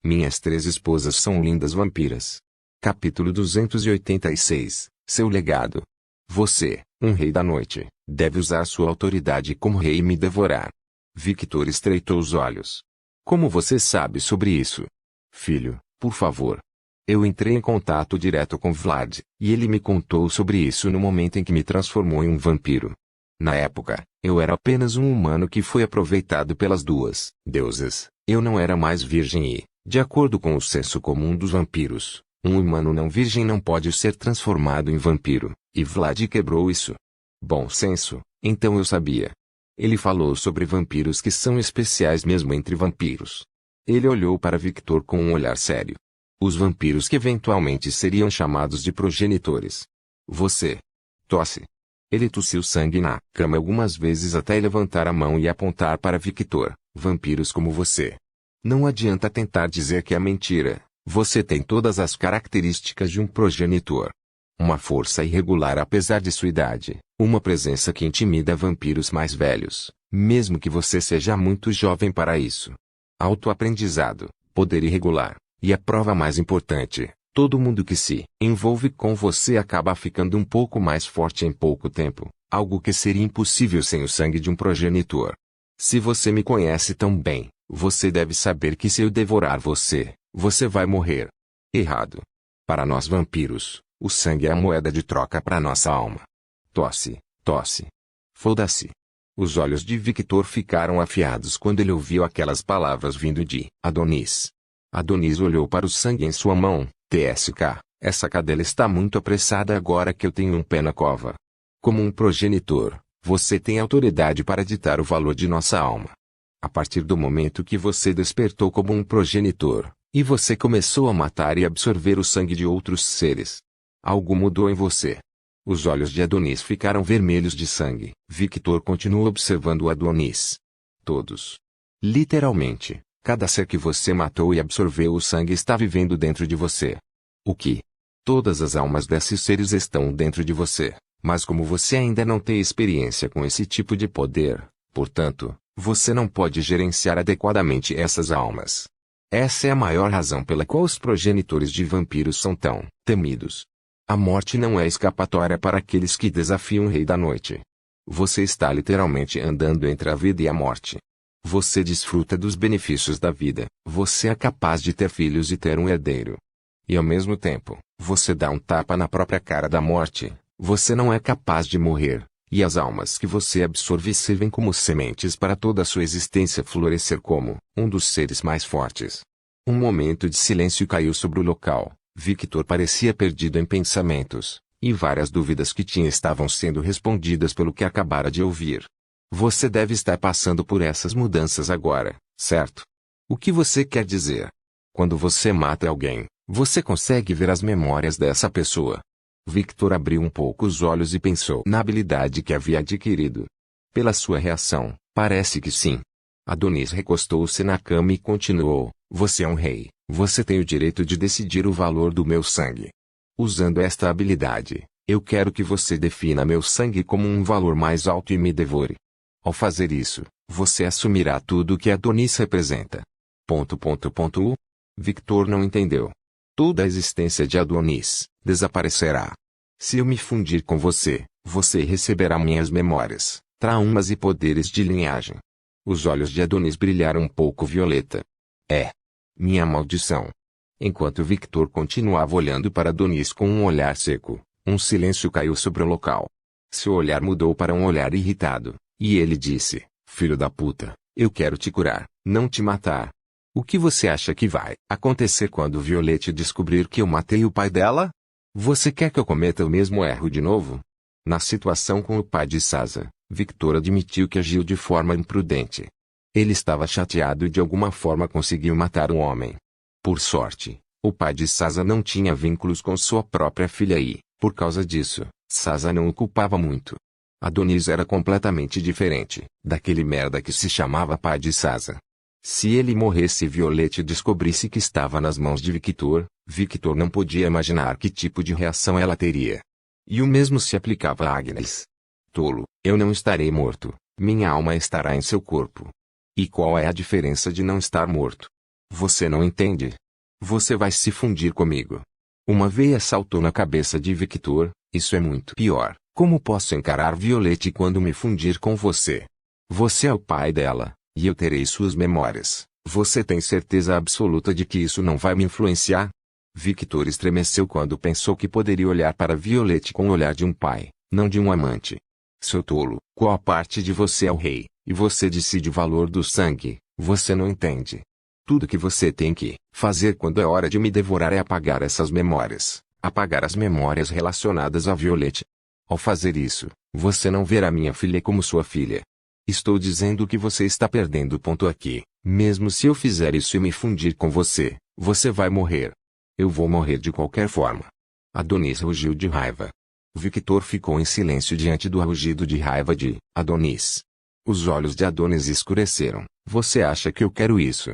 Minhas 3 esposas são lindas vampiras. Capítulo 286. Seu legado. Você, um rei da noite, deve usar sua autoridade como rei e me devorar. Victor estreitou os olhos. Como você sabe sobre isso? Filho, por favor. Eu entrei em contato direto com Vlad, e ele me contou sobre isso no momento em que me transformou em um vampiro. Na época, eu era apenas um humano que foi aproveitado pelas duas deusas. Eu não era mais virgem e, de acordo com o senso comum dos vampiros, um humano não virgem não pode ser transformado em vampiro, e Vlad quebrou isso. Bom senso, então eu sabia. Ele falou sobre vampiros que são especiais mesmo entre vampiros. Ele olhou para Victor com um olhar sério. Os vampiros que eventualmente seriam chamados de progenitores. Você. Tosse. Ele tossiu sangue na cama algumas vezes até levantar a mão e apontar para Victor. Vampiros como você. Não adianta tentar dizer que é mentira. Você tem todas as características de um progenitor. Uma força irregular apesar de sua idade. Uma presença que intimida vampiros mais velhos, mesmo que você seja muito jovem para isso. Autoaprendizado, poder irregular, e a prova mais importante, todo mundo que se envolve com você acaba ficando um pouco mais forte em pouco tempo, algo que seria impossível sem o sangue de um progenitor. Se você me conhece tão bem, você deve saber que se eu devorar você, você vai morrer. Errado. Para nós vampiros, o sangue é a moeda de troca para nossa alma. Tosse, tosse. Foda-se. Os olhos de Victor ficaram afiados quando ele ouviu aquelas palavras vindo de Adonis. Adonis olhou para o sangue em sua mão. TSK, essa cadela está muito apressada agora que eu tenho um pé na cova. Como um progenitor, você tem autoridade para ditar o valor de nossa alma. A partir do momento que você despertou como um progenitor, e você começou a matar e absorver o sangue de outros seres, algo mudou em você. Os olhos de Adonis ficaram vermelhos de sangue. Victor continuou observando Adonis. Todos. Literalmente, cada ser que você matou e absorveu o sangue está vivendo dentro de você. O que? Todas as almas desses seres estão dentro de você, mas como você ainda não tem experiência com esse tipo de poder, portanto, você não pode gerenciar adequadamente essas almas. Essa é a maior razão pela qual os progenitores de vampiros são tão temidos. A morte não é escapatória para aqueles que desafiam o Rei da Noite. Você está literalmente andando entre a vida e a morte. Você desfruta dos benefícios da vida. Você é capaz de ter filhos e ter um herdeiro. E ao mesmo tempo, você dá um tapa na própria cara da morte. Você não é capaz de morrer. E as almas que você absorve servem como sementes para toda a sua existência florescer como um dos seres mais fortes. Um momento de silêncio caiu sobre o local. Victor parecia perdido em pensamentos, e várias dúvidas que tinha estavam sendo respondidas pelo que acabara de ouvir. Você deve estar passando por essas mudanças agora, certo? O que você quer dizer? Quando você mata alguém, você consegue ver as memórias dessa pessoa. Victor abriu um pouco os olhos e pensou na habilidade que havia adquirido. Pela sua reação, parece que sim. Adonis recostou-se na cama e continuou. Você é um rei. Você tem o direito de decidir o valor do meu sangue. Usando esta habilidade, eu quero que você defina meu sangue como um valor mais alto e me devore. Ao fazer isso, você assumirá tudo o que Adonis representa. Victor não entendeu. Toda a existência de Adonis desaparecerá. Se eu me fundir com você, você receberá minhas memórias, traumas e poderes de linhagem. Os olhos de Adonis brilharam um pouco violeta. É minha maldição. Enquanto Victor continuava olhando para Adonis com um olhar seco, um silêncio caiu sobre o local. Seu olhar mudou para um olhar irritado, e ele disse, filho da puta, eu quero te curar, não te matar. O que você acha que vai acontecer quando Violette descobrir que eu matei o pai dela? Você quer que eu cometa o mesmo erro de novo? Na situação com o pai de Sasa, Victor admitiu que agiu de forma imprudente. Ele estava chateado e de alguma forma conseguiu matar um homem. Por sorte, o pai de Sasa não tinha vínculos com sua própria filha e, por causa disso, Sasa não o culpava muito. Adonis era completamente diferente daquele merda que se chamava pai de Sasa. Se ele morresse e Violette descobrisse que estava nas mãos de Victor, Victor não podia imaginar que tipo de reação ela teria. E o mesmo se aplicava a Agnes. Tolo, eu não estarei morto, minha alma estará em seu corpo. E qual é a diferença de não estar morto? Você não entende. Você vai se fundir comigo. Uma veia saltou na cabeça de Victor. Isso é muito pior. Como posso encarar Violette quando me fundir com você? Você é o pai dela, e eu terei suas memórias. Você tem certeza absoluta de que isso não vai me influenciar? Victor estremeceu quando pensou que poderia olhar para Violette com o olhar de um pai, não de um amante. Seu tolo, qual parte de você é o rei, e você decide o valor do sangue? Você não entende. Tudo que você tem que fazer quando é hora de me devorar é apagar essas memórias, apagar as memórias relacionadas a Violette. Ao fazer isso, você não verá minha filha como sua filha. Estou dizendo que você está perdendo ponto aqui. Mesmo se eu fizer isso e me fundir com você, você vai morrer. Eu vou morrer de qualquer forma. Adonis rugiu de raiva. Victor ficou em silêncio diante do rugido de raiva de Adonis. Os olhos de Adonis escureceram. Você acha que eu quero isso?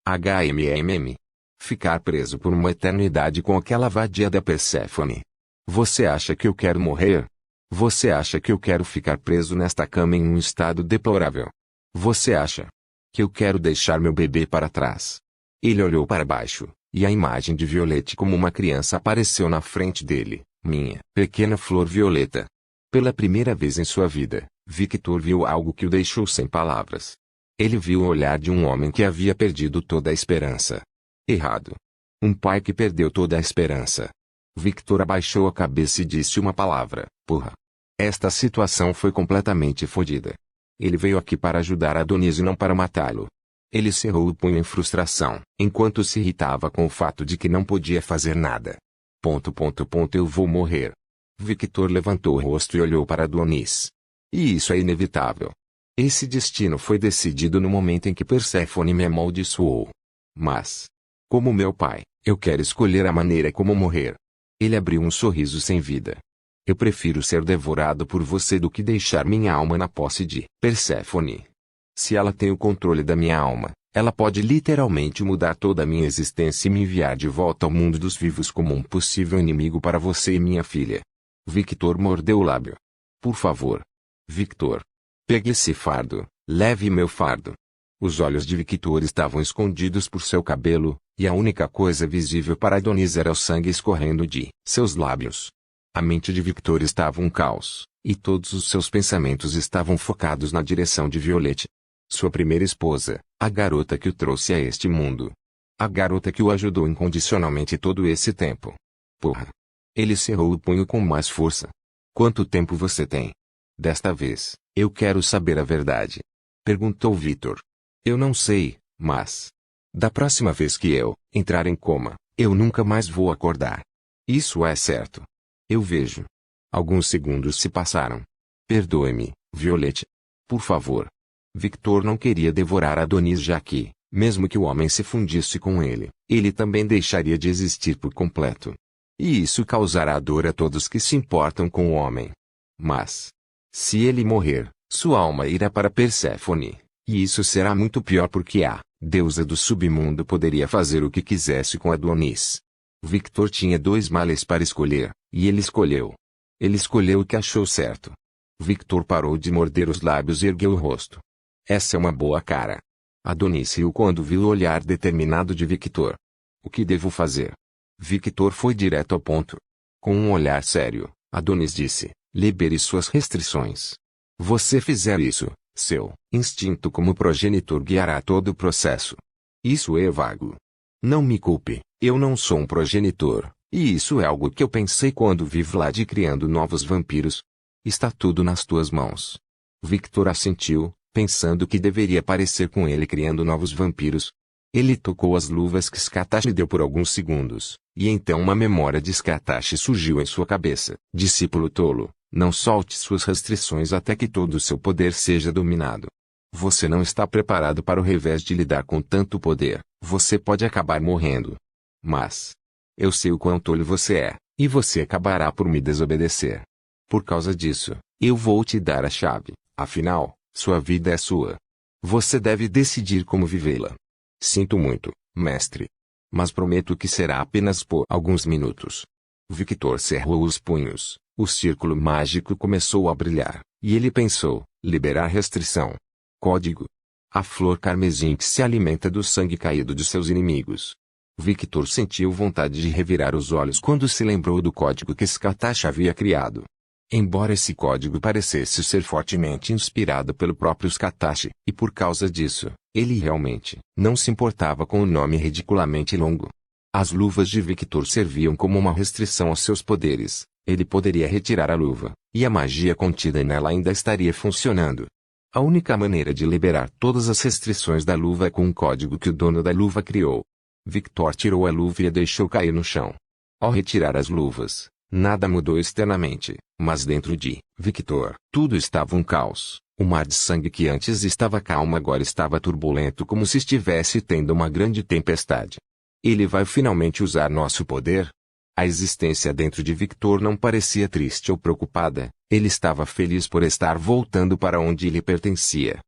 HMMM. Ficar preso por uma eternidade com aquela vadia da Perséfone. Você acha que eu quero morrer? Você acha que eu quero ficar preso nesta cama em um estado deplorável? Você acha que eu quero deixar meu bebê para trás? Ele olhou para baixo, e a imagem de Violette como uma criança apareceu na frente dele. Minha pequena flor violeta. Pela primeira vez em sua vida, Victor viu algo que o deixou sem palavras. Ele viu o olhar de um homem que havia perdido toda a esperança. Errado. Um pai que perdeu toda a esperança. Victor abaixou a cabeça e disse uma palavra: porra. Esta situação foi completamente fodida. Ele veio aqui para ajudar Adonis e não para matá-lo. Ele cerrou o punho em frustração, enquanto se irritava com o fato de que não podia fazer nada. Eu vou morrer. Victor levantou o rosto e olhou para Adonis. E isso é inevitável. Esse destino foi decidido no momento em que Perséfone me amaldiçoou. Mas, como meu pai, eu quero escolher a maneira como morrer. Ele abriu um sorriso sem vida. Eu prefiro ser devorado por você do que deixar minha alma na posse de Perséfone. Se ela tem o controle da minha alma, ela pode literalmente mudar toda a minha existência e me enviar de volta ao mundo dos vivos como um possível inimigo para você e minha filha. Victor mordeu o lábio. Por favor. Victor. Pegue esse fardo, leve meu fardo. Os olhos de Victor estavam escondidos por seu cabelo, e a única coisa visível para Adonis era o sangue escorrendo de seus lábios. A mente de Victor estava um caos, e todos os seus pensamentos estavam focados na direção de Violette. Sua primeira esposa, a garota que o trouxe a este mundo. A garota que o ajudou incondicionalmente todo esse tempo. Porra. Ele cerrou o punho com mais força. Quanto tempo você tem? Desta vez, eu quero saber a verdade. Perguntou Victor. Eu não sei, mas... da próxima vez que eu entrar em coma, eu nunca mais vou acordar. Isso é certo. Eu vejo. Alguns segundos se passaram. Perdoe-me, Violette. Por favor. Victor não queria devorar Adonis já que, mesmo que o homem se fundisse com ele, ele também deixaria de existir por completo. E isso causará dor a todos que se importam com o homem. Mas, se ele morrer, sua alma irá para Perséfone, e isso será muito pior porque a deusa do submundo poderia fazer o que quisesse com Adonis. Victor tinha 2 males para escolher, e ele escolheu. Ele escolheu o que achou certo. Victor parou de morder os lábios e ergueu o rosto. Essa é uma boa cara. Adonis riu quando viu o olhar determinado de Victor. O que devo fazer? Victor foi direto ao ponto. Com um olhar sério, Adonis disse: libere suas restrições. Você fizer isso, seu instinto como progenitor guiará todo o processo. Isso é vago. Não me culpe, eu não sou um progenitor, e isso é algo que eu pensei quando vi Vlad criando novos vampiros. Está tudo nas tuas mãos. Victor assentiu, pensando que deveria parecer com ele criando novos vampiros. Ele tocou as luvas que Skatashi deu por alguns segundos, e então uma memória de Skatashi surgiu em sua cabeça. Discípulo tolo, não solte suas restrições até que todo o seu poder seja dominado. Você não está preparado para o revés de lidar com tanto poder, você pode acabar morrendo. Mas, eu sei o quão tolo você é, e você acabará por me desobedecer. Por causa disso, eu vou te dar a chave, afinal, sua vida é sua. Você deve decidir como vivê-la. Sinto muito, mestre. Mas prometo que será apenas por alguns minutos. Victor cerrou os punhos, o círculo mágico começou a brilhar, e ele pensou: liberar restrição. Código. A flor carmesim que se alimenta do sangue caído de seus inimigos. Victor sentiu vontade de revirar os olhos quando se lembrou do código que Skatash havia criado. Embora esse código parecesse ser fortemente inspirado pelo próprio Skatash, e por causa disso, ele realmente não se importava com o nome ridiculamente longo. As luvas de Victor serviam como uma restrição aos seus poderes. Ele poderia retirar a luva, e a magia contida nela ainda estaria funcionando. A única maneira de liberar todas as restrições da luva é com um código que o dono da luva criou. Victor tirou a luva e a deixou cair no chão. Ao retirar as luvas, nada mudou externamente, mas dentro de Victor, tudo estava um caos. O mar de sangue que antes estava calmo agora estava turbulento como se estivesse tendo uma grande tempestade. Ele vai finalmente usar nosso poder? A existência dentro de Victor não parecia triste ou preocupada, ele estava feliz por estar voltando para onde ele pertencia.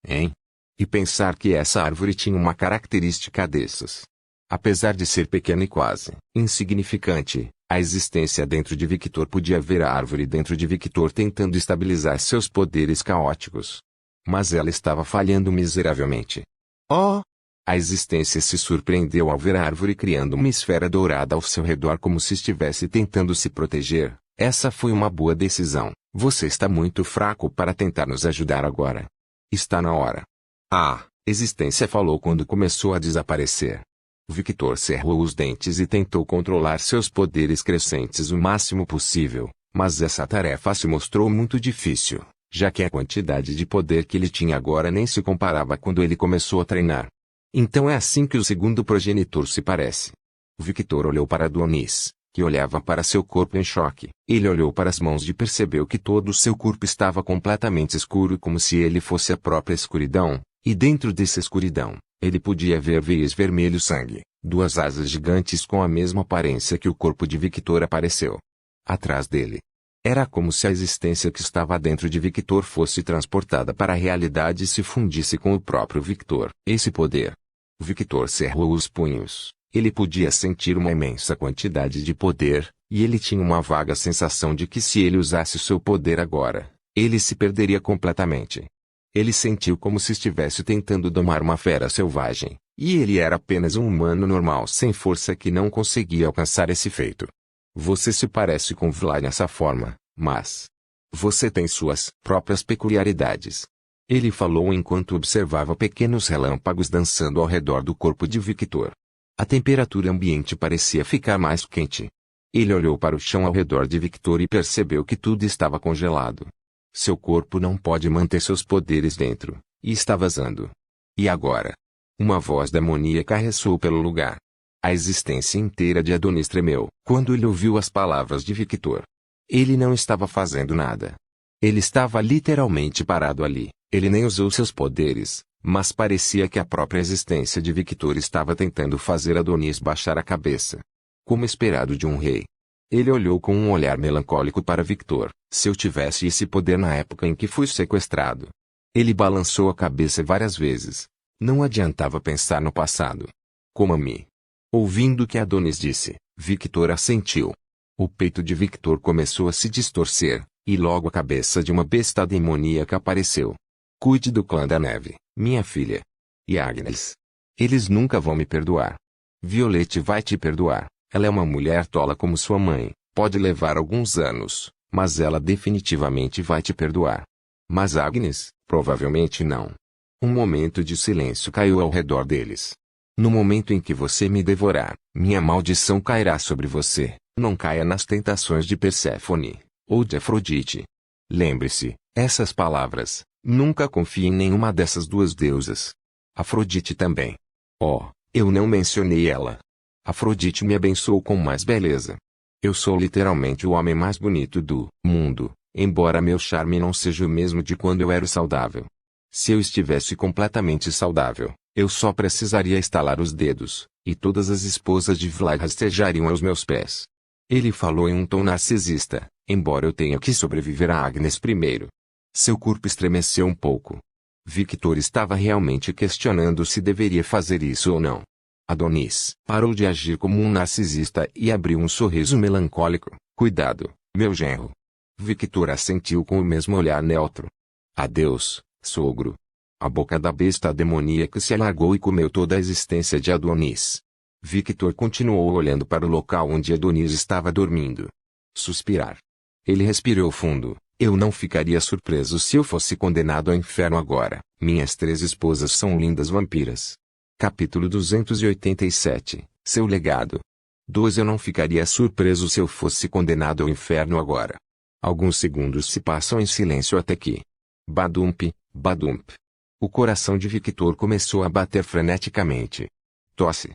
Hein? E pensar que essa árvore tinha uma característica dessas. Apesar de ser pequena e quase insignificante, a existência dentro de Victor podia ver a árvore dentro de Victor tentando estabilizar seus poderes caóticos. Mas ela estava falhando miseravelmente. Oh! A existência se surpreendeu ao ver a árvore criando uma esfera dourada ao seu redor como se estivesse tentando se proteger. Essa foi uma boa decisão. Você está muito fraco para tentar nos ajudar agora. Está na hora. A existência falou quando começou a desaparecer. Victor cerrou os dentes e tentou controlar seus poderes crescentes o máximo possível, mas essa tarefa se mostrou muito difícil, já que a quantidade de poder que ele tinha agora nem se comparava quando ele começou a treinar. Então é assim que o segundo progenitor se parece. Victor olhou para Adonis, que olhava para seu corpo em choque. Ele olhou para as mãos e percebeu que todo o seu corpo estava completamente escuro como se ele fosse a própria escuridão, e dentro dessa escuridão, ele podia ver veias vermelho sangue, duas asas gigantes com a mesma aparência que o corpo de Victor apareceu. Atrás dele. Era como se a existência que estava dentro de Victor fosse transportada para a realidade e se fundisse com o próprio Victor. Esse poder. Victor cerrou os punhos. Ele podia sentir uma imensa quantidade de poder, e ele tinha uma vaga sensação de que se ele usasse seu poder agora, ele se perderia completamente. Ele sentiu como se estivesse tentando domar uma fera selvagem, e ele era apenas um humano normal sem força que não conseguia alcançar esse feito. Você se parece com Vlad nessa forma, mas você tem suas próprias peculiaridades. Ele falou enquanto observava pequenos relâmpagos dançando ao redor do corpo de Victor. A temperatura ambiente parecia ficar mais quente. Ele olhou para o chão ao redor de Victor e percebeu que tudo estava congelado. Seu corpo não pode manter seus poderes dentro, e está vazando. E agora? Uma voz demoníaca ressoou pelo lugar. A existência inteira de Adonis tremeu quando ele ouviu as palavras de Victor. Ele não estava fazendo nada. Ele estava literalmente parado ali. Ele nem usou seus poderes, mas parecia que a própria existência de Victor estava tentando fazer Adonis baixar a cabeça. Como esperado de um rei. Ele olhou com um olhar melancólico para Victor. Se eu tivesse esse poder na época em que fui sequestrado. Ele balançou a cabeça várias vezes. Não adiantava pensar no passado. Como a mim. Ouvindo o que Adonis disse, Victor assentiu. O peito de Victor começou a se distorcer, e logo a cabeça de uma besta demoníaca apareceu. Cuide do clã da neve, minha filha. E Agnes. Eles nunca vão me perdoar. Violette vai te perdoar. Ela é uma mulher tola como sua mãe, pode levar alguns anos, mas ela definitivamente vai te perdoar. Mas Agnes, provavelmente não. Um momento de silêncio caiu ao redor deles. No momento em que você me devorar, minha maldição cairá sobre você. Não caia nas tentações de Perséfone, ou de Afrodite. Lembre-se, essas palavras, nunca confie em nenhuma dessas duas deusas. Afrodite também. Oh, eu não mencionei ela. Afrodite me abençoou com mais beleza. Eu sou literalmente o homem mais bonito do mundo, embora meu charme não seja o mesmo de quando eu era saudável. Se eu estivesse completamente saudável, eu só precisaria estalar os dedos, e todas as esposas de Vlad rastejariam aos meus pés. Ele falou em um tom narcisista, embora eu tenha que sobreviver a Agnes primeiro. Seu corpo estremeceu um pouco. Victor estava realmente questionando se deveria fazer isso ou não. Adonis parou de agir como um narcisista e abriu um sorriso melancólico. Cuidado, meu genro. Victor assentiu com o mesmo olhar neutro. Adeus, sogro. A boca da besta demoníaca se alargou e comeu toda a existência de Adonis. Victor continuou olhando para o local onde Adonis estava dormindo. Suspirar. Ele respirou fundo. Eu não ficaria surpreso se eu fosse condenado ao inferno agora. Minhas 3 esposas são lindas vampiras. Capítulo 287. Seu legado. 2. Eu não ficaria surpreso se eu fosse condenado ao inferno agora. Alguns segundos se passam em silêncio até que... Badump, badump. O coração de Victor começou a bater freneticamente. Tosse.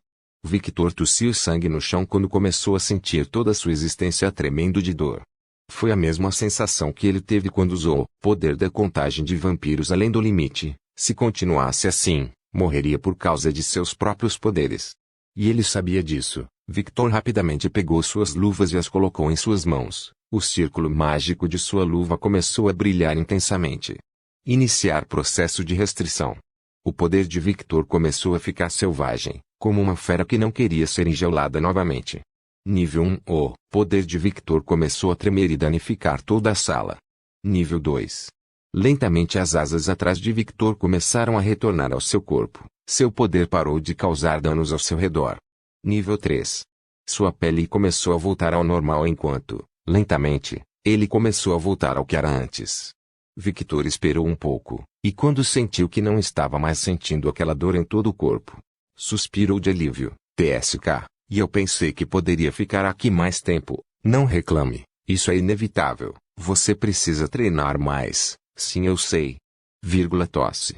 Victor tossiu sangue no chão quando começou a sentir toda sua existência tremendo de dor. Foi a mesma sensação que ele teve quando usou o poder da contagem de vampiros além do limite. Se continuasse assim, morreria por causa de seus próprios poderes. E ele sabia disso. Victor rapidamente pegou suas luvas e as colocou em suas mãos. O círculo mágico de sua luva começou a brilhar intensamente. Iniciar processo de restrição. O poder de Victor começou a ficar selvagem, como uma fera que não queria ser enjaulada novamente. Nível 1. O poder de Victor começou a tremer e danificar toda a sala. Nível 2. Lentamente as asas atrás de Victor começaram a retornar ao seu corpo. Seu poder parou de causar danos ao seu redor. Nível 3. Sua pele começou a voltar ao normal enquanto, lentamente, ele começou a voltar ao que era antes. Victor esperou um pouco, e quando sentiu que não estava mais sentindo aquela dor em todo o corpo, suspirou de alívio. TSK, e eu pensei que poderia ficar aqui mais tempo. Não reclame, isso é inevitável. Você precisa treinar mais. Sim, eu sei. Tosse.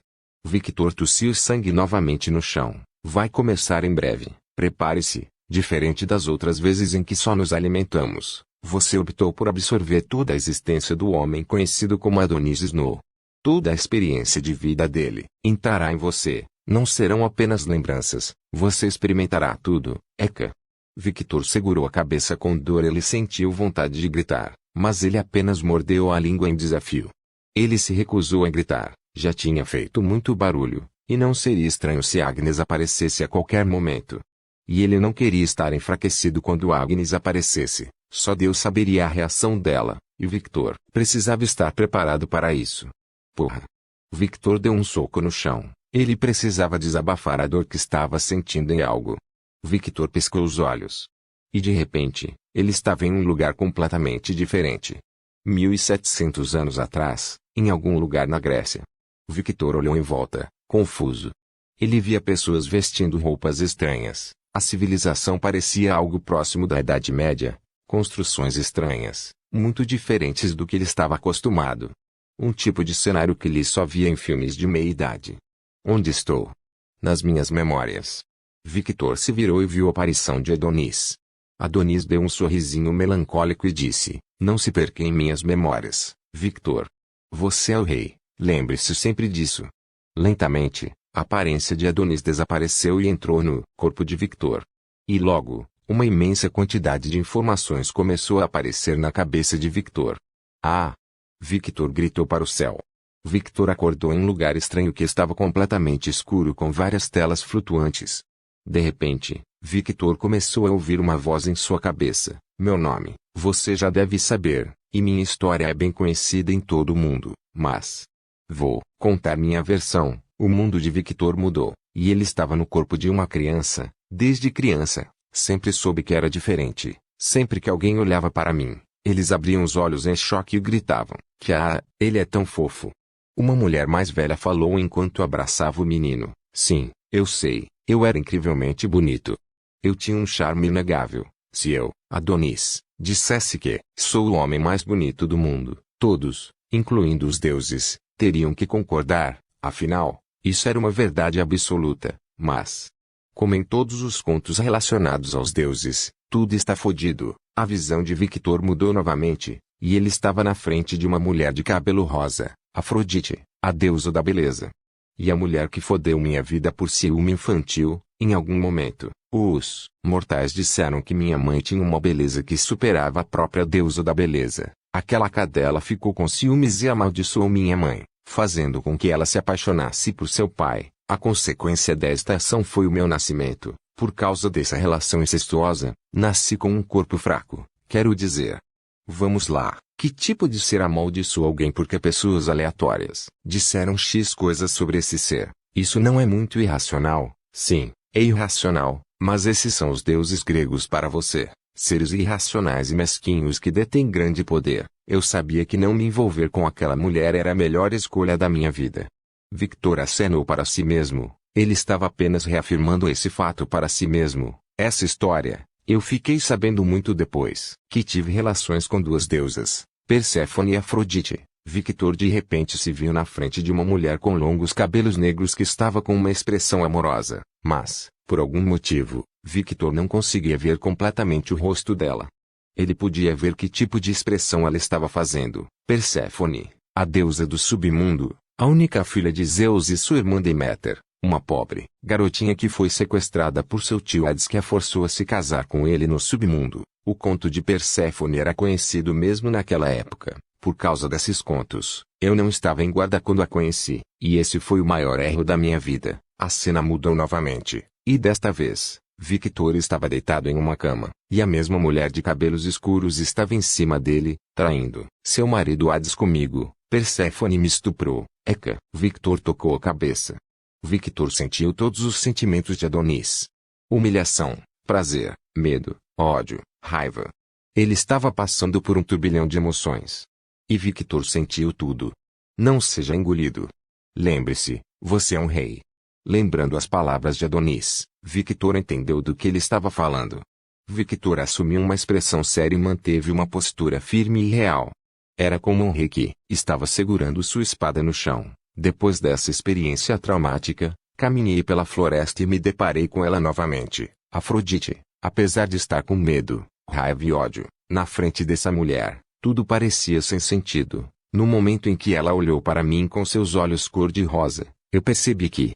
Victor tossiu sangue novamente no chão. Vai começar em breve. Prepare-se. Diferente das outras vezes em que só nos alimentamos, você optou por absorver toda a existência do homem conhecido como Adonis Snow. Toda a experiência de vida dele entrará em você. Não serão apenas lembranças. Você experimentará tudo. Eka. Victor segurou a cabeça com dor. Ele sentiu vontade de gritar, mas ele apenas mordeu a língua em desafio. Ele se recusou a gritar. Já tinha feito muito barulho, e não seria estranho se Agnes aparecesse a qualquer momento. E ele não queria estar enfraquecido quando Agnes aparecesse. Só Deus saberia a reação dela, e Victor precisava estar preparado para isso. Porra! Victor deu um soco no chão. Ele precisava desabafar a dor que estava sentindo em algo. Victor piscou os olhos. E de repente, ele estava em um lugar completamente diferente. 1700 anos atrás, em algum lugar na Grécia. Victor olhou em volta, confuso. Ele via pessoas vestindo roupas estranhas. A civilização parecia algo próximo da Idade Média. Construções estranhas, muito diferentes do que ele estava acostumado. Um tipo de cenário que ele só via em filmes de meia-idade. Onde estou? Nas minhas memórias. Victor se virou e viu a aparição de Adonis. Adonis deu um sorrisinho melancólico e disse, não se perca em minhas memórias, Victor. Você é o rei, lembre-se sempre disso. Lentamente, a aparência de Adonis desapareceu e entrou no corpo de Victor. E logo, uma imensa quantidade de informações começou a aparecer na cabeça de Victor. Ah! Victor gritou para o céu. Victor acordou em um lugar estranho que estava completamente escuro com várias telas flutuantes. De repente, Victor começou a ouvir uma voz em sua cabeça. Meu nome, você já deve saber, e minha história é bem conhecida em todo o mundo, mas... vou contar minha versão. O mundo de Victor mudou, e ele estava no corpo de uma criança. Desde criança, sempre soube que era diferente. Sempre que alguém olhava para mim, eles abriam os olhos em choque e gritavam, que ele é tão fofo. Uma mulher mais velha falou enquanto abraçava o menino. Sim, eu sei, eu era incrivelmente bonito. Eu tinha um charme inegável. Se eu, Adonis, dissesse que sou o homem mais bonito do mundo, todos, incluindo os deuses, teriam que concordar. Afinal, isso era uma verdade absoluta. Mas, como em todos os contos relacionados aos deuses, tudo está fodido. A visão de Victor mudou novamente, e ele estava na frente de uma mulher de cabelo rosa, Afrodite, a deusa da beleza. E a mulher que fodeu minha vida por ciúme infantil. Em algum momento, os mortais disseram que minha mãe tinha uma beleza que superava a própria deusa da beleza. Aquela cadela ficou com ciúmes e amaldiçoou minha mãe, fazendo com que ela se apaixonasse por seu pai. A consequência desta ação foi o meu nascimento. Por causa dessa relação incestuosa, nasci com um corpo fraco, quero dizer. Vamos lá. Que tipo de ser amaldiçoa alguém porque pessoas aleatórias disseram X coisas sobre esse ser? Isso não é muito irracional? Sim, é irracional, mas esses são os deuses gregos para você. Seres irracionais e mesquinhos que detêm grande poder. Eu sabia que não me envolver com aquela mulher era a melhor escolha da minha vida. Victor acenou para si mesmo. Ele estava apenas reafirmando esse fato para si mesmo. Essa história, eu fiquei sabendo muito depois que tive relações com duas deusas, Perséfone e Afrodite. Victor de repente se viu na frente de uma mulher com longos cabelos negros que estava com uma expressão amorosa, mas, por algum motivo, Victor não conseguia ver completamente o rosto dela. Ele podia ver que tipo de expressão ela estava fazendo. Perséfone, a deusa do submundo, a única filha de Zeus e sua irmã Deméter, uma pobre garotinha que foi sequestrada por seu tio Hades que a forçou a se casar com ele no submundo. O conto de Perséfone era conhecido mesmo naquela época. Por causa desses contos, eu não estava em guarda quando a conheci, e esse foi o maior erro da minha vida. A cena mudou novamente, e desta vez, Victor estava deitado em uma cama, e a mesma mulher de cabelos escuros estava em cima dele, traindo seu marido Hades comigo. Perséfone me estuprou. Eca. Victor tocou a cabeça. Victor sentiu todos os sentimentos de Adonis. Humilhação, prazer, medo, ódio, raiva. Ele estava passando por um turbilhão de emoções. E Victor sentiu tudo. Não seja engolido. Lembre-se, você é um rei. Lembrando as palavras de Adonis, Victor entendeu do que ele estava falando. Victor assumiu uma expressão séria e manteve uma postura firme e real. Era como um rei que estava segurando sua espada no chão. Depois dessa experiência traumática, caminhei pela floresta e me deparei com ela novamente. Afrodite, apesar de estar com medo, raiva e ódio, na frente dessa mulher, tudo parecia sem sentido. No momento em que ela olhou para mim com seus olhos cor-de-rosa, eu percebi que,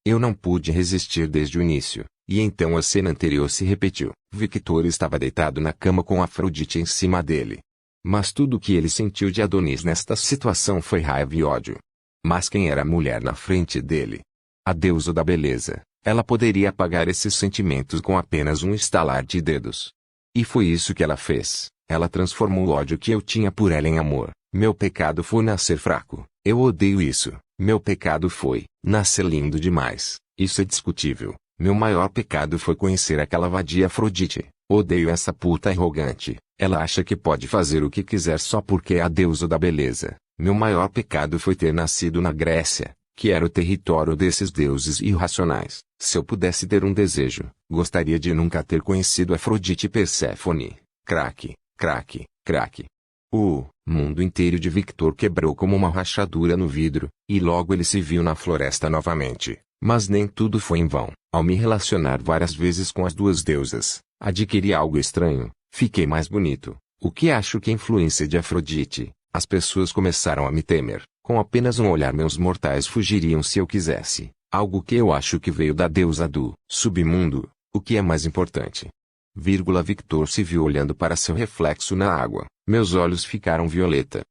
eu não pude resistir desde o início, e então a cena anterior se repetiu. Victor estava deitado na cama com Afrodite em cima dele. Mas tudo o que ele sentiu de Adonis nesta situação foi raiva e ódio. Mas quem era a mulher na frente dele? A deusa da beleza. Ela poderia apagar esses sentimentos com apenas um estalar de dedos. E foi isso que ela fez. Ela transformou o ódio que eu tinha por ela em amor. Meu pecado foi nascer fraco. Eu odeio isso. Meu pecado foi nascer lindo demais. Isso é discutível. Meu maior pecado foi conhecer aquela vadia Afrodite. Odeio essa puta arrogante. Ela acha que pode fazer o que quiser só porque é a deusa da beleza. Meu maior pecado foi ter nascido na Grécia, que era o território desses deuses irracionais. Se eu pudesse ter um desejo, gostaria de nunca ter conhecido Afrodite e Perséfone. Craque, craque, craque. O mundo inteiro de Victor quebrou como uma rachadura no vidro, e logo ele se viu na floresta novamente. Mas nem tudo foi em vão. Ao me relacionar várias vezes com as duas deusas, adquiri algo estranho. Fiquei mais bonito. O que acho que a influência de Afrodite, as pessoas começaram a me temer. Com apenas um olhar meus mortais fugiriam se eu quisesse. Algo que eu acho que veio da deusa do submundo, o que é mais importante. Victor se viu olhando para seu reflexo na água. Meus olhos ficaram violeta.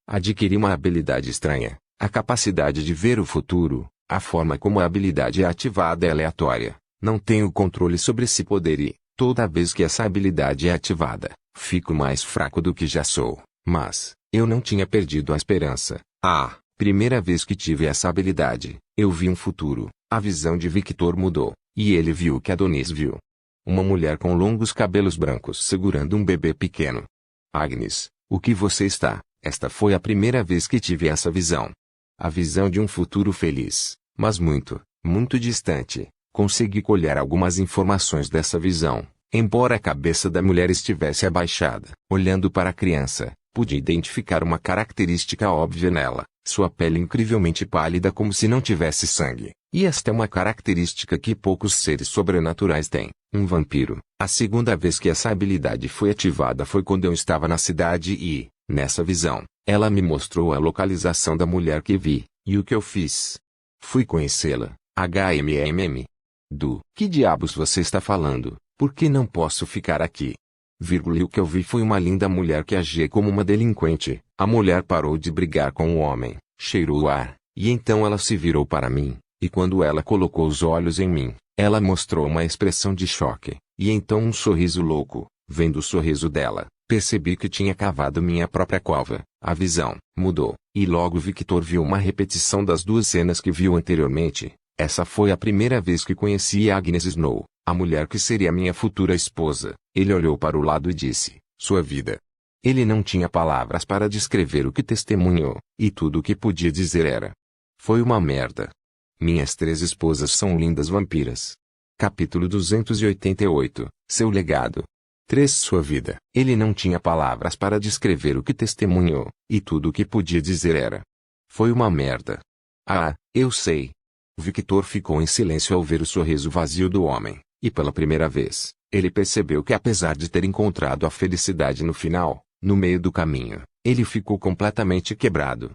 Adquiri uma habilidade estranha. A capacidade de ver o futuro. A forma como a habilidade é ativada é aleatória. Não tenho controle sobre esse poder e, toda vez que essa habilidade é ativada, fico mais fraco do que já sou. Mas, eu não tinha perdido a esperança. Primeira vez que tive essa habilidade, eu vi um futuro. A visão de Victor mudou, e ele viu o que Adonis viu. Uma mulher com longos cabelos brancos segurando um bebê pequeno. Agnes, o que você está? Esta foi a primeira vez que tive essa visão. A visão de um futuro feliz, mas muito, muito distante. Consegui colher algumas informações dessa visão. Embora a cabeça da mulher estivesse abaixada, olhando para a criança, pude identificar uma característica óbvia nela. Sua pele incrivelmente pálida como se não tivesse sangue. E esta é uma característica que poucos seres sobrenaturais têm. Um vampiro. A segunda vez que essa habilidade foi ativada foi quando eu estava na cidade e, nessa visão, ela me mostrou a localização da mulher que vi. E o que eu fiz? Fui conhecê-la. Que diabos você está falando? Por que não posso ficar aqui? E o que eu vi foi uma linda mulher que agia como uma delinquente. A mulher parou de brigar com o homem, cheirou o ar, e então ela se virou para mim, e quando ela colocou os olhos em mim, ela mostrou uma expressão de choque, e então um sorriso louco. Vendo o sorriso dela, percebi que tinha cavado minha própria cova. A visão mudou, e logo Victor viu uma repetição das duas cenas que viu anteriormente. Essa foi a primeira vez que conheci Agnes Snow, a mulher que seria minha futura esposa. Ele olhou para o lado e disse, sua vida. Ele não tinha palavras para descrever o que testemunhou, e tudo o que podia dizer era: foi uma merda. Minhas 3 esposas são lindas vampiras. Capítulo 288, seu legado. 3. Sua vida. Ele não tinha palavras para descrever o que testemunhou, e tudo o que podia dizer era: foi uma merda. Ah, eu sei. Victor ficou em silêncio ao ver o sorriso vazio do homem, e pela primeira vez, ele percebeu que apesar de ter encontrado a felicidade no final, no meio do caminho, ele ficou completamente quebrado.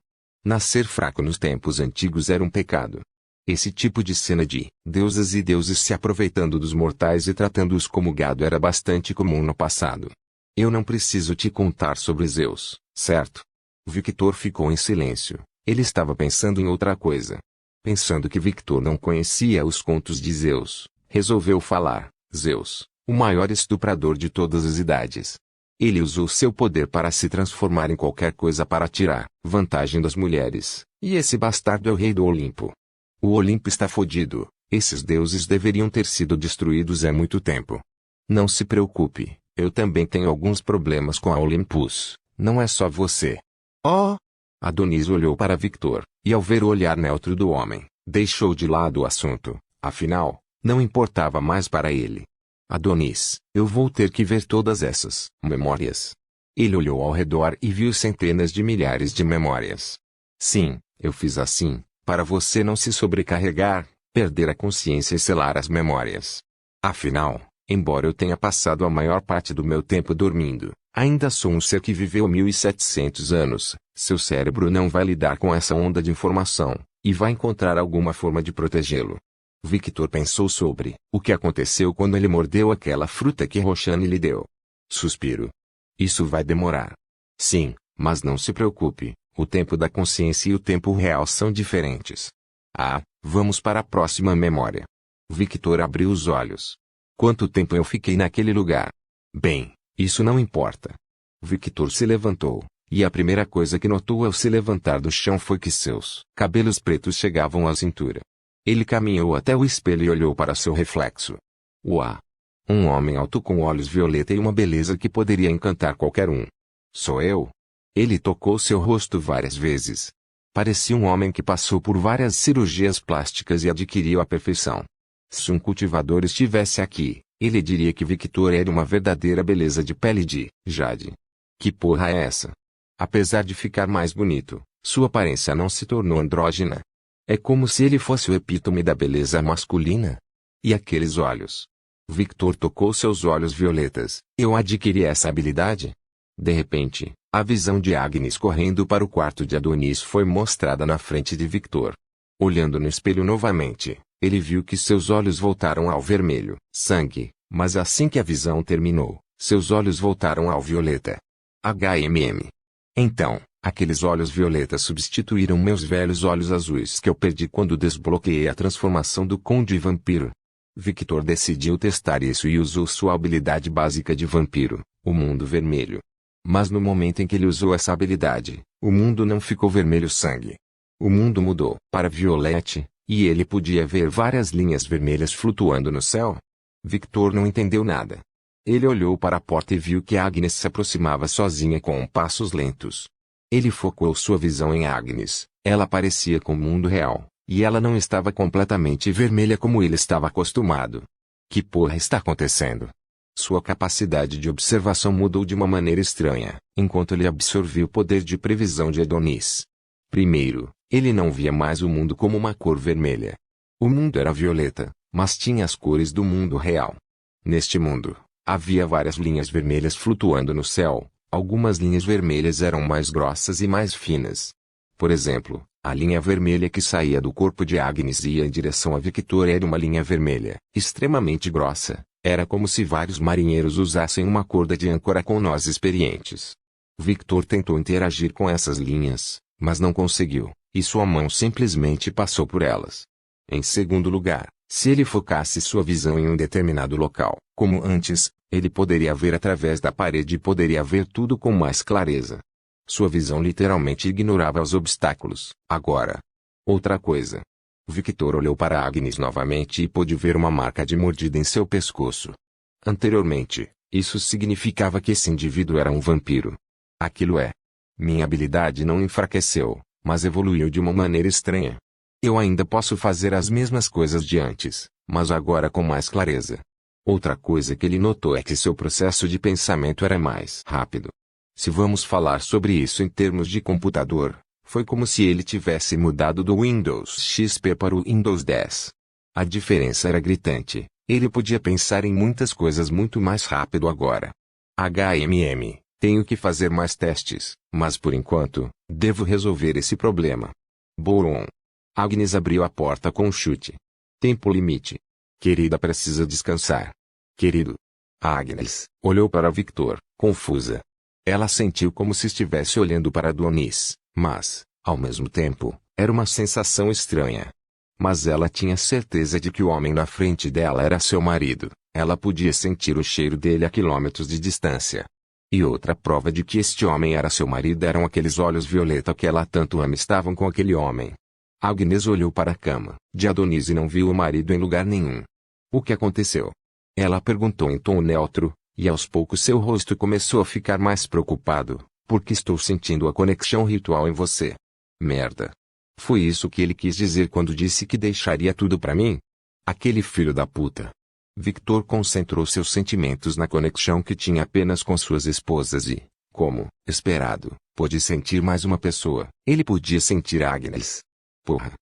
Nascer fraco nos tempos antigos era um pecado. Esse tipo de cena de deusas e deuses se aproveitando dos mortais e tratando-os como gado era bastante comum no passado. Eu não preciso te contar sobre Zeus, certo? Victor ficou em silêncio. Ele estava pensando em outra coisa. Pensando que Victor não conhecia os contos de Zeus, resolveu falar: Zeus, o maior estuprador de todas as idades. Ele usou seu poder para se transformar em qualquer coisa para tirar vantagem das mulheres, e esse bastardo é o rei do Olimpo. O Olimpo está fodido. Esses deuses deveriam ter sido destruídos há muito tempo. Não se preocupe, eu também tenho alguns problemas com a Olympus. Não é só você. Oh! Adonis olhou para Victor, e ao ver o olhar neutro do homem, deixou de lado o assunto. Afinal, não importava mais para ele. Adonis, eu vou ter que ver todas essas memórias. Ele olhou ao redor e viu centenas de milhares de memórias. Sim, eu fiz assim, para você não se sobrecarregar, perder a consciência e selar as memórias. Afinal, embora eu tenha passado a maior parte do meu tempo dormindo, ainda sou um ser que viveu 1700 anos. Seu cérebro não vai lidar com essa onda de informação, e vai encontrar alguma forma de protegê-lo. Victor pensou sobre o que aconteceu quando ele mordeu aquela fruta que Roshani lhe deu. Suspiro. Isso vai demorar. Sim, mas não se preocupe. O tempo da consciência e o tempo real são diferentes. Ah, vamos para a próxima memória. Victor abriu os olhos. Quanto tempo eu fiquei naquele lugar? Bem, isso não importa. Victor se levantou, e a primeira coisa que notou ao se levantar do chão foi que seus cabelos pretos chegavam à cintura. Ele caminhou até o espelho e olhou para seu reflexo. Uau! Um homem alto com olhos violeta e uma beleza que poderia encantar qualquer um. Sou eu? Ele tocou seu rosto várias vezes. Parecia um homem que passou por várias cirurgias plásticas e adquiriu a perfeição. Se um cultivador estivesse aqui, ele diria que Victor era uma verdadeira beleza de pele de jade. Que porra é essa? Apesar de ficar mais bonito, sua aparência não se tornou andrógina. É como se ele fosse o epítome da beleza masculina. E aqueles olhos? Victor tocou seus olhos violetas. Eu adquiri essa habilidade? De repente, a visão de Agnes correndo para o quarto de Adonis foi mostrada na frente de Victor. Olhando no espelho novamente, ele viu que seus olhos voltaram ao vermelho, sangue, mas assim que a visão terminou, seus olhos voltaram ao violeta. HMM. Então, aqueles olhos violetas substituíram meus velhos olhos azuis que eu perdi quando desbloqueei a transformação do Conde Vampiro. Victor decidiu testar isso e usou sua habilidade básica de vampiro, o mundo vermelho. Mas no momento em que ele usou essa habilidade, o mundo não ficou vermelho sangue. O mundo mudou para violete, e ele podia ver várias linhas vermelhas flutuando no céu. Victor não entendeu nada. Ele olhou para a porta e viu que Agnes se aproximava sozinha com passos lentos. Ele focou sua visão em Agnes. Ela parecia com o mundo real, e ela não estava completamente vermelha como ele estava acostumado. Que porra está acontecendo? Sua capacidade de observação mudou de uma maneira estranha, enquanto ele absorvia o poder de previsão de Adonis. Primeiro, ele não via mais o mundo como uma cor vermelha. O mundo era violeta, mas tinha as cores do mundo real. Neste mundo, havia várias linhas vermelhas flutuando no céu. Algumas linhas vermelhas eram mais grossas e mais finas. Por exemplo, a linha vermelha que saía do corpo de Agnes e ia em direção a Victor era uma linha vermelha, extremamente grossa. Era como se vários marinheiros usassem uma corda de âncora com nós experientes. Victor tentou interagir com essas linhas, mas não conseguiu, e sua mão simplesmente passou por elas. Em segundo lugar, se ele focasse sua visão em um determinado local, como antes, Ele poderia ver através da parede e poderia ver tudo com mais clareza. Sua visão literalmente ignorava os obstáculos. Agora. Outra coisa. Victor olhou para Agnes novamente e pôde ver uma marca de mordida em seu pescoço. Anteriormente, isso significava que esse indivíduo era um vampiro. Aquilo é. Minha habilidade não enfraqueceu, mas evoluiu de uma maneira estranha. Eu ainda posso fazer as mesmas coisas de antes, mas agora com mais clareza. Outra coisa que ele notou é que seu processo de pensamento era mais rápido. Se vamos falar sobre isso em termos de computador, foi como se ele tivesse mudado do Windows XP para o Windows 10. A diferença era gritante. Ele podia pensar em muitas coisas muito mais rápido agora. Tenho que fazer mais testes, mas por enquanto, devo resolver esse problema. Boron. Agnes abriu a porta com um chute. Tempo limite. Querida precisa descansar. Querido. Agnes olhou para Victor, confusa. Ela sentiu como se estivesse olhando para Adonis, mas, ao mesmo tempo, era uma sensação estranha. Mas ela tinha certeza de que o homem na frente dela era seu marido. Ela podia sentir o cheiro dele a quilômetros de distância. E outra prova de que este homem era seu marido eram aqueles olhos violeta que ela tanto ama estavam com aquele homem. Agnes olhou para a cama de Adonis e não viu o marido em lugar nenhum. O que aconteceu? Ela perguntou em tom neutro, e aos poucos seu rosto começou a ficar mais preocupado, porque estou sentindo a conexão ritual em você. Merda. Foi isso que ele quis dizer quando disse que deixaria tudo pra mim? Aquele filho da puta. Victor concentrou seus sentimentos na conexão que tinha apenas com suas esposas e, como esperado, pôde sentir mais uma pessoa. Ele podia sentir Agnes. Porra.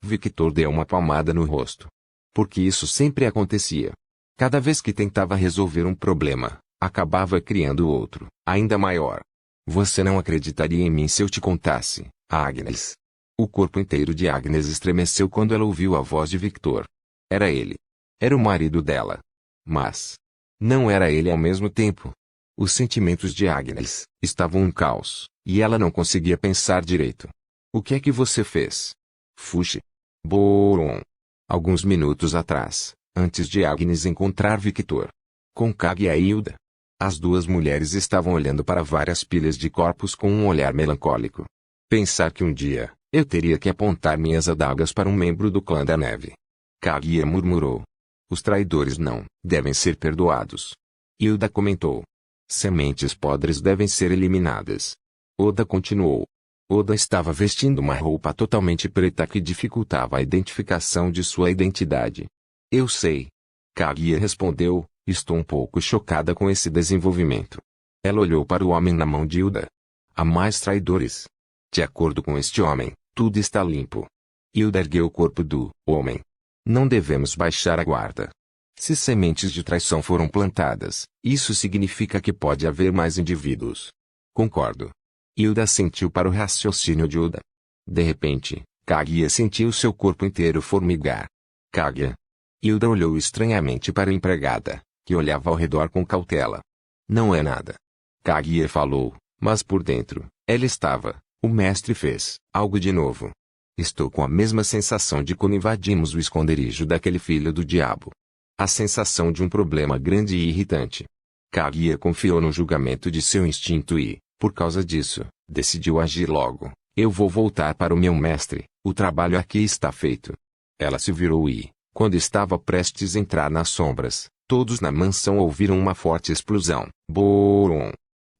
Victor deu uma palmada no rosto. Porque isso sempre acontecia. Cada vez que tentava resolver um problema, acabava criando outro, ainda maior. Você não acreditaria em mim se eu te contasse, Agnes. O corpo inteiro de Agnes estremeceu quando ela ouviu a voz de Victor. Era ele. Era o marido dela. Mas não era ele ao mesmo tempo. Os sentimentos de Agnes estavam um caos, e ela não conseguia pensar direito. O que é que você fez? Fuxi. Boron. Alguns minutos atrás, antes de Agnes encontrar Victor. Com Kag e Hilda. As duas mulheres estavam olhando para várias pilhas de corpos com um olhar melancólico. Pensar que um dia, eu teria que apontar minhas adagas para um membro do clã da neve. Kaguya murmurou. Os traidores não devem ser perdoados. Hilda comentou. Sementes podres devem ser eliminadas. Oda continuou. Oda estava vestindo uma roupa totalmente preta que dificultava a identificação de sua identidade. Eu sei. Kaguya respondeu, estou um pouco chocada com esse desenvolvimento. Ela olhou para o homem na mão de Hilda. Há mais traidores. De acordo com este homem, tudo está limpo. Hilda ergueu o corpo do homem. Não devemos baixar a guarda. Se sementes de traição foram plantadas, isso significa que pode haver mais indivíduos. Concordo. Hilda assentiu para o raciocínio de Hilda. De repente, Kaguya sentiu seu corpo inteiro formigar. Kaguya. Hilda olhou estranhamente para a empregada, que olhava ao redor com cautela. Não é nada. Kaguya falou, mas por dentro, ela estava. O mestre fez algo de novo. Estou com a mesma sensação de quando invadimos o esconderijo daquele filho do diabo. A sensação de um problema grande e irritante. Kaguya confiou no julgamento de seu instinto e, por causa disso, decidiu agir logo. Eu vou voltar para o meu mestre, o trabalho aqui está feito. Ela se virou e, quando estava prestes a entrar nas sombras, todos na mansão ouviram uma forte explosão. Boron.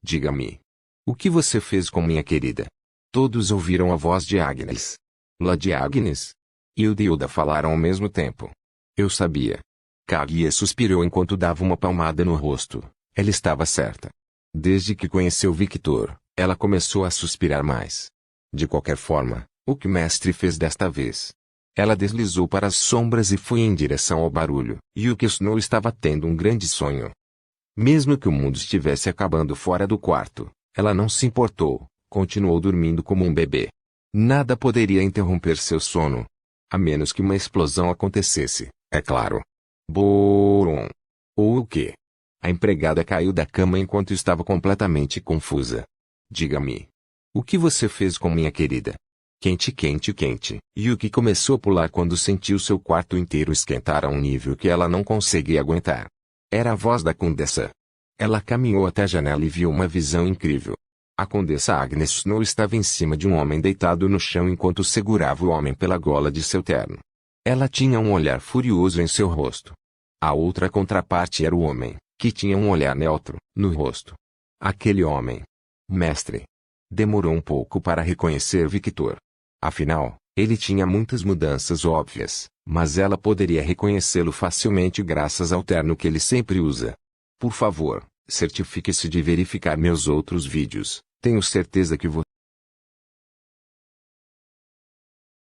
Diga-me. O que você fez com minha querida? Todos ouviram a voz de Agnes. Lá de Agnes? Hilda e Hilda falaram ao mesmo tempo. Eu sabia. Kaguya suspirou enquanto dava uma palmada no rosto. Ela estava certa. Desde que conheceu Victor, ela começou a suspirar mais. De qualquer forma, o que o mestre fez desta vez? Ela deslizou para as sombras e foi em direção ao barulho. Yuki Snow estava tendo um grande sonho. Mesmo que o mundo estivesse acabando fora do quarto, ela não se importou, continuou dormindo como um bebê. Nada poderia interromper seu sono. A menos que uma explosão acontecesse, é claro. Boron. Ou o quê? A empregada caiu da cama enquanto estava completamente confusa. Diga-me. O que você fez com minha querida? Quente, quente, quente. Yuki começou a pular quando sentiu seu quarto inteiro esquentar a um nível que ela não conseguia aguentar. Era a voz da Condessa, Ela caminhou até a janela e viu uma visão incrível. A Condessa Agnes Snow estava em cima de um homem deitado no chão enquanto segurava o homem pela gola de seu terno. Ela tinha um olhar furioso em seu rosto. A outra contraparte era o homem, que tinha um olhar neutro, no rosto. Aquele homem. Mestre. Demorou um pouco para reconhecer Victor. Afinal, ele tinha muitas mudanças óbvias, mas ela poderia reconhecê-lo facilmente graças ao terno que ele sempre usa. Por favor, certifique-se de verificar meus outros vídeos. Tenho certeza que você